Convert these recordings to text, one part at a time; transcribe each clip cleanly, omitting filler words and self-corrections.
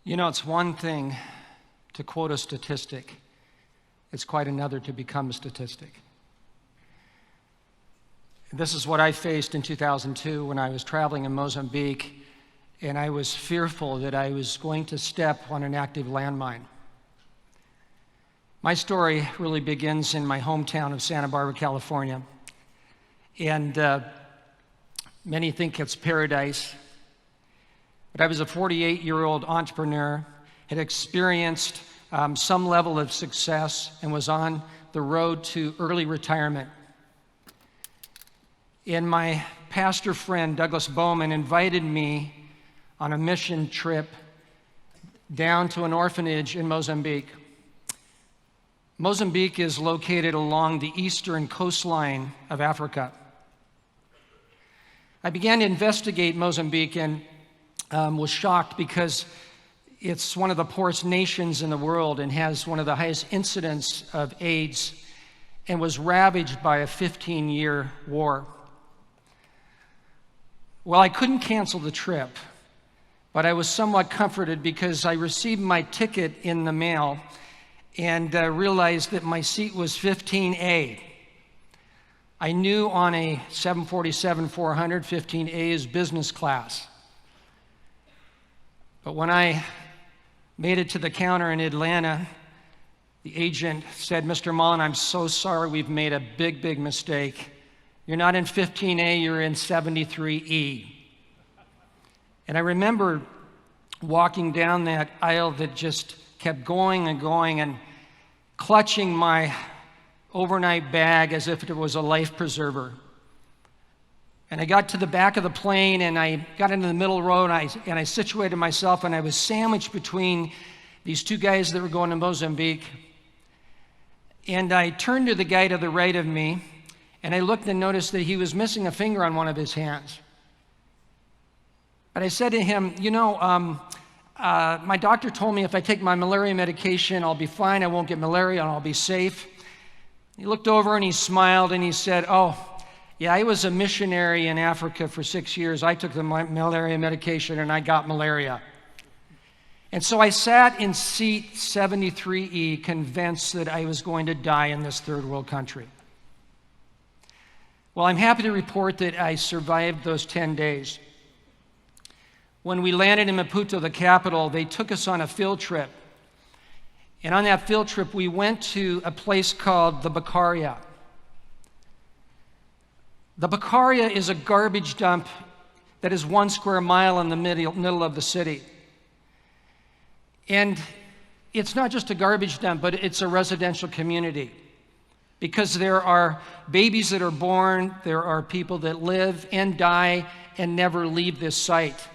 You know, it's one thing to quote a statistic. It's quite another to become a statistic. This is what I faced in 2002 when I was traveling in Mozambique, and I was fearful that I was going to step on an active landmine. My story really begins in my hometown of Santa Barbara, California. And many think it's paradise. But I was a 48-year-old entrepreneur, had experienced some level of success, and was on the road to early retirement. And my pastor friend, Douglas Bowman, invited me on a mission trip down to an orphanage in Mozambique. Mozambique is located along the eastern coastline of Africa. I began to investigate Mozambique and was shocked because it's one of the poorest nations in the world and has one of the highest incidents of AIDS and was ravaged by a 15-year war. Well, I couldn't cancel the trip, but I was somewhat comforted because I received my ticket in the mail and realized that my seat was 15A. I knew on a 747-400, 15A is business class. But when I made it to the counter in Atlanta, the agent said, "Mr. Mullen, I'm so sorry, we've made a big mistake. You're not in 15A, you're in 73E. And I remember walking down that aisle that just kept going and going and clutching my overnight bag as if it was a life preserver. And I got to the back of the plane and I got into the middle row and I situated myself, and I was sandwiched between these two guys that were going to Mozambique. And I turned to the guy to the right of me, and I looked and noticed that he was missing a finger on one of his hands. But I said to him, my doctor told me if I take my malaria medication, I'll be fine, I won't get malaria, and I'll be safe. He looked over and he smiled and he said, "Oh, yeah, I was a missionary in Africa for 6 years. I took the malaria medication and I got malaria." And so I sat in seat 73E, convinced that I was going to die in this third world country. Well, I'm happy to report that I survived those 10 days. When we landed in Maputo, the capital, they took us on a field trip. And on that field trip, we went to a place called the Beccaria. The Beccaria is a garbage dump that is 1 square mile in the middle of the city. And it's not just a garbage dump, but it's a residential community. Because there are babies that are born, there are people that live and die and never leave this site.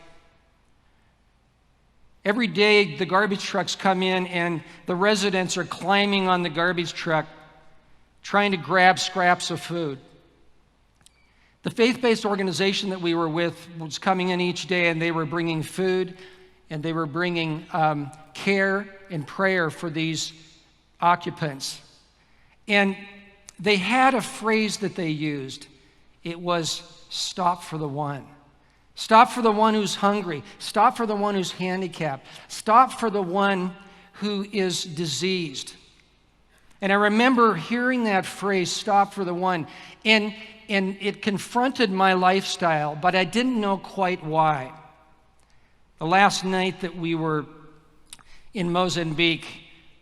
Every day, the garbage trucks come in and the residents are climbing on the garbage truck, trying to grab scraps of food. The faith-based organization that we were with was coming in each day, and they were bringing food, and they were bringing care and prayer for these occupants. And they had a phrase that they used. It was, "Stop for the one." Stop for the one who's hungry. Stop for the one who's handicapped. Stop for the one who is diseased. And I remember hearing that phrase, "stop for the one," and it confronted my lifestyle, but I didn't know quite why. The last night that we were in Mozambique,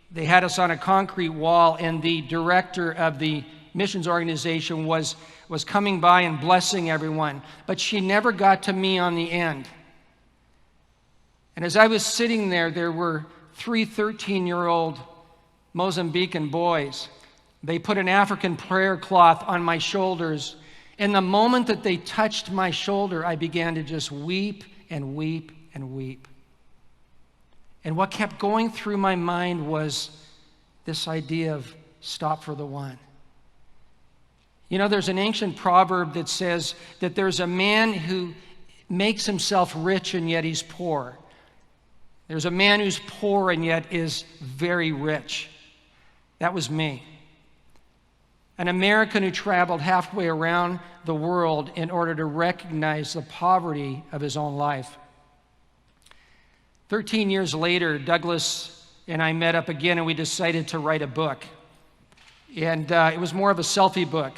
they had us on a concrete wall, and the director of the missions organization was coming by and blessing everyone, but she never got to me on the end. And as I was sitting there, there were 3 13-year-old Mozambican boys. They put an African prayer cloth on my shoulders, and the moment that they touched my shoulder, I began to just weep and weep and weep. And what kept going through my mind was this idea of stop for the one. You know, there's an ancient proverb that says that there's a man who makes himself rich and yet he's poor. There's a man who's poor and yet is very rich. That was me. An American who traveled halfway around the world in order to recognize the poverty of his own life. 13 years later, Douglas and I met up again, and we decided to write a book. And it was more of a selfie book.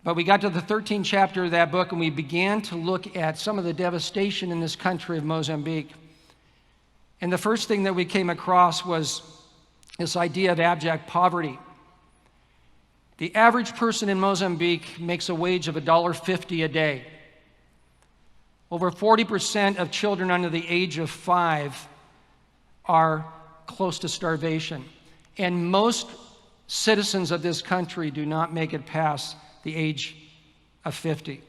But we got to the 13th chapter of that book, and we began to look at some of the devastation in this country of Mozambique. And the first thing that we came across was this idea of abject poverty. The average person in Mozambique makes a wage of $1.50 a day. Over 40% of children under the age of 5 are close to starvation. And most citizens of this country do not make it past the age of 50.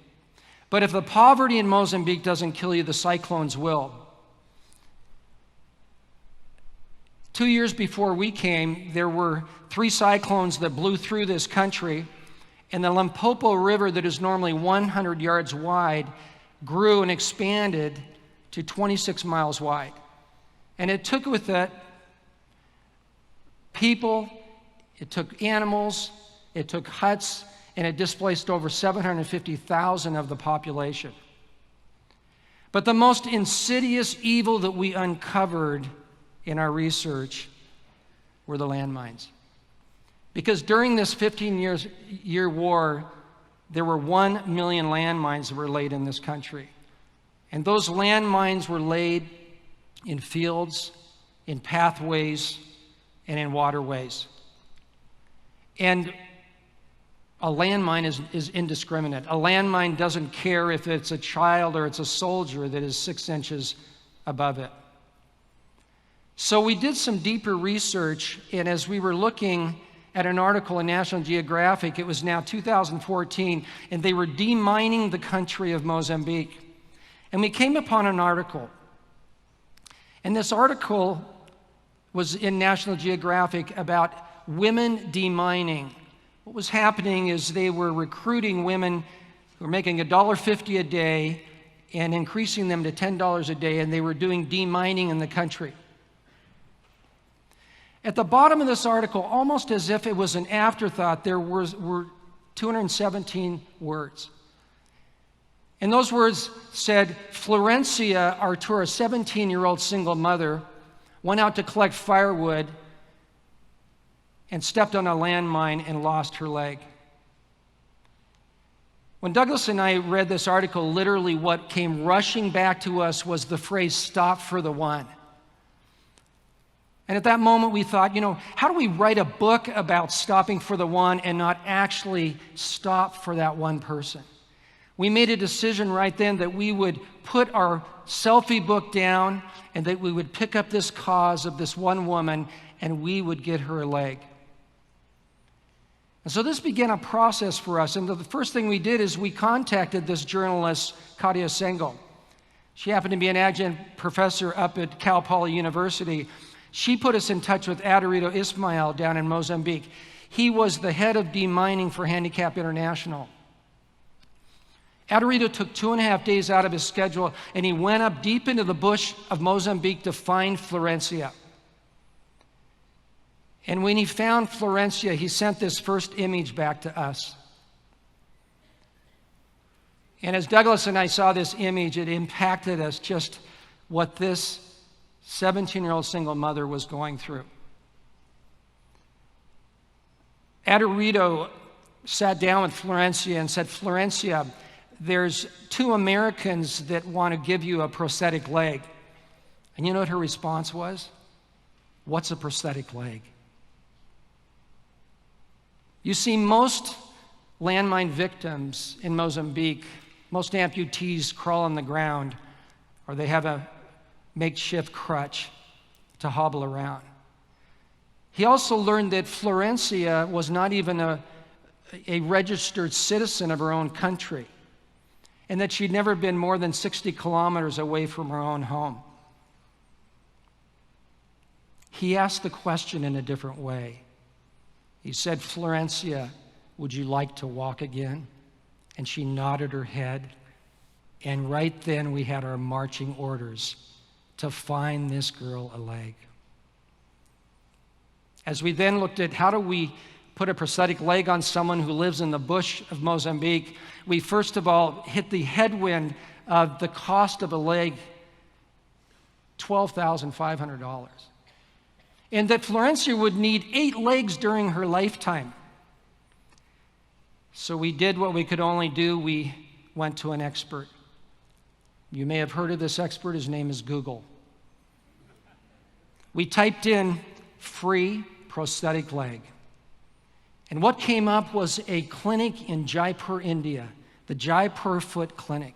But if the poverty in Mozambique doesn't kill you, the cyclones will. 2 years before we came, there were 3 cyclones that blew through this country, and the Limpopo River, that is normally 100 yards wide, grew and expanded to 26 miles wide. And it took with it people, it took animals, it took huts, and it displaced over 750,000 of the population. But the most insidious evil that we uncovered in our research were the landmines. Because during this 15-year war, there were 1 million landmines that were laid in this country. And those landmines were laid in fields, in pathways, and in waterways. And a landmine is indiscriminate. A landmine doesn't care if it's a child or it's a soldier that is 6 inches above it. So we did some deeper research, and as we were looking at an article in National Geographic, it was now 2014, and they were demining the country of Mozambique. And we came upon an article. And this article was in National Geographic about women demining. What was happening is they were recruiting women who were making $1.50 a day and increasing them to $10 a day, and they were doing demining in the country. At the bottom of this article, almost as if it was an afterthought, there were 217 words. And those words said, Florencia, our 17-year-old single mother, went out to collect firewood and stepped on a landmine and lost her leg. When Douglas and I read this article, literally what came rushing back to us was the phrase, "stop for the one." And at that moment we thought, how do we write a book about stopping for the one and not actually stop for that one person? We made a decision right then that we would put our selfie book down and that we would pick up this cause of this one woman and we would get her a leg. And so this began a process for us. And the first thing we did is we contacted this journalist, Katia Sengel. She happened to be an adjunct professor up at Cal Poly University. She put us in touch with Adarito Ismail down in Mozambique. He was the head of demining for Handicap International. Adarito took 2.5 days out of his schedule, and he went up deep into the bush of Mozambique to find Florencia. And when he found Florencia, he sent this first image back to us. And as Douglas and I saw this image, it impacted us just what this 17-year-old single mother was going through. Adarito sat down with Florencia and said, "Florencia, there's 2 Americans that want to give you a prosthetic leg." And you know what her response was? "What's a prosthetic leg?" You see, most landmine victims in Mozambique, most amputees crawl on the ground, or they have a makeshift crutch to hobble around. He also learned that Florencia was not even a registered citizen of her own country, and that she'd never been more than 60 kilometers away from her own home. He asked the question in a different way. He said, "Florencia, would you like to walk again?" And she nodded her head. And right then we had our marching orders to find this girl a leg. As we then looked at how do we put a prosthetic leg on someone who lives in the bush of Mozambique, we first of all hit the headwind of the cost of a leg $12,500. And that Florencia would need 8 legs during her lifetime. So we did what we could only do. We went to an expert. You may have heard of this expert. His name is Google. We typed in free prosthetic leg. And what came up was a clinic in Jaipur, India, the Jaipur Foot Clinic.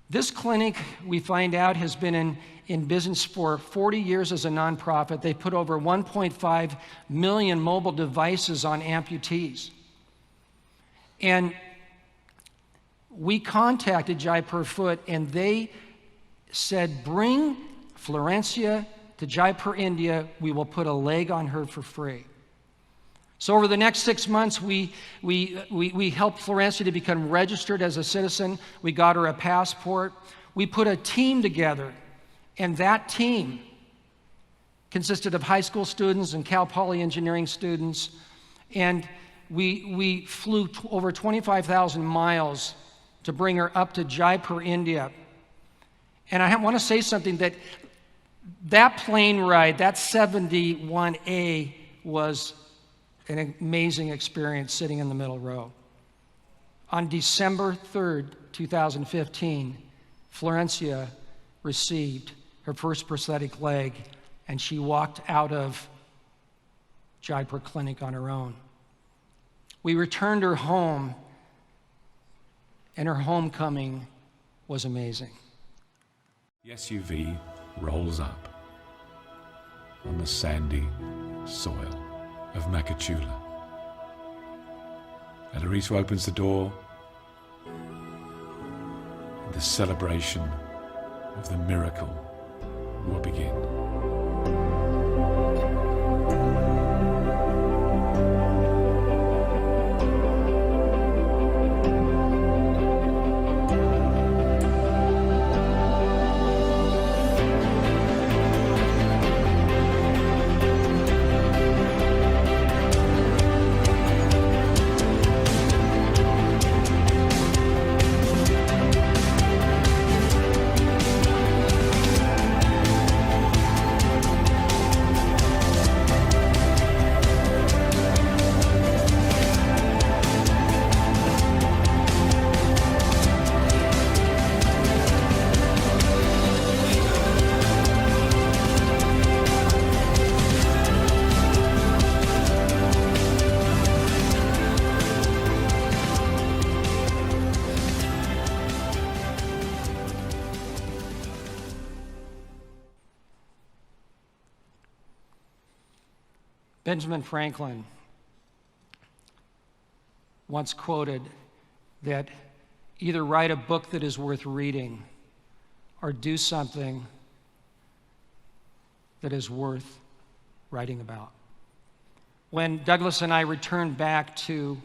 This clinic, we find out, has been in business for 40 years as a nonprofit. They put over 1.5 million mobile devices on amputees. And we contacted Jaipur Foot, and they said, bring Florencia to Jaipur, India. We will put a leg on her for free. So over the next 6 months, we helped Florencia to become registered as a citizen. We got her a passport. We put a team together, and that team consisted of high school students and Cal Poly engineering students, and we flew over 25,000 miles to bring her up to Jaipur, India. And I want to say something, that plane ride, that 71A, was an amazing experience sitting in the middle row. On December 3rd, 2015, Florencia received her first prosthetic leg, and she walked out of Jaipur Clinic on her own. We returned her home, and her homecoming was amazing. The SUV rolls up on the sandy soil of Makachula. And Larissa opens the door, and the celebration of the miracle will begin. Benjamin Franklin once quoted that either write a book that is worth reading or do something that is worth writing about. When Douglas and I returned back to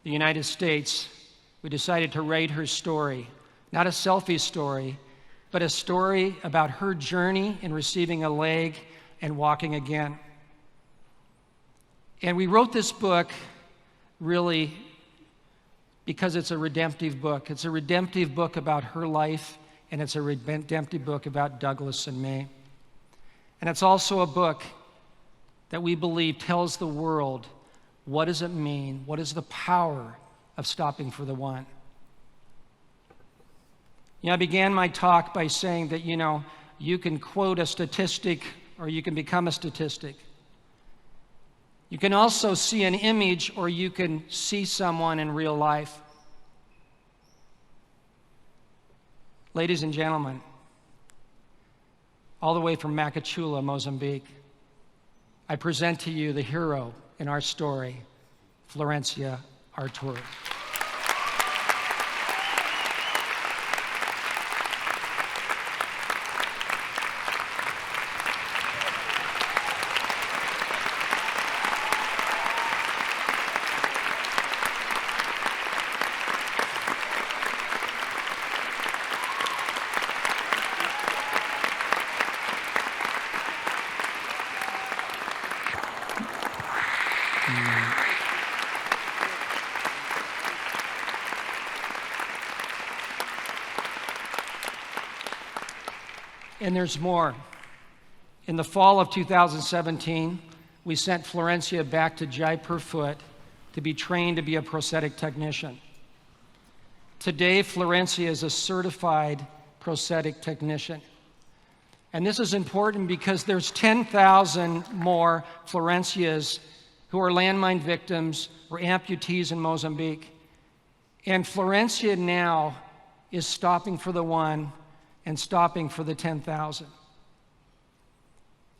the United States, we decided to write her story, not a selfie story, but a story about her journey in receiving a leg and walking again. And we wrote this book really because it's a redemptive book. It's a redemptive book about her life, and it's a redemptive book about Douglas and me. And it's also a book that we believe tells the world, what does it mean? What is the power of stopping for the one? I began my talk by saying that, you can quote a statistic or you can become a statistic. You can also see an image, or you can see someone in real life. Ladies and gentlemen, all the way from Makachula, Mozambique, I present to you the hero in our story, Florencia Arturo. And there's more. In the fall of 2017, we sent Florencia back to Jaipur Foot to be trained to be a prosthetic technician. Today, Florencia is a certified prosthetic technician. And this is important because there's 10,000 more Florencias who are landmine victims or amputees in Mozambique. And Florencia now is stopping for the one and stopping for the 10,000.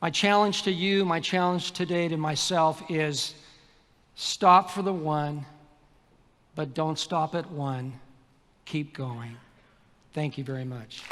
My challenge to you, my challenge today to myself is stop for the one, but don't stop at one. Keep going. Thank you very much.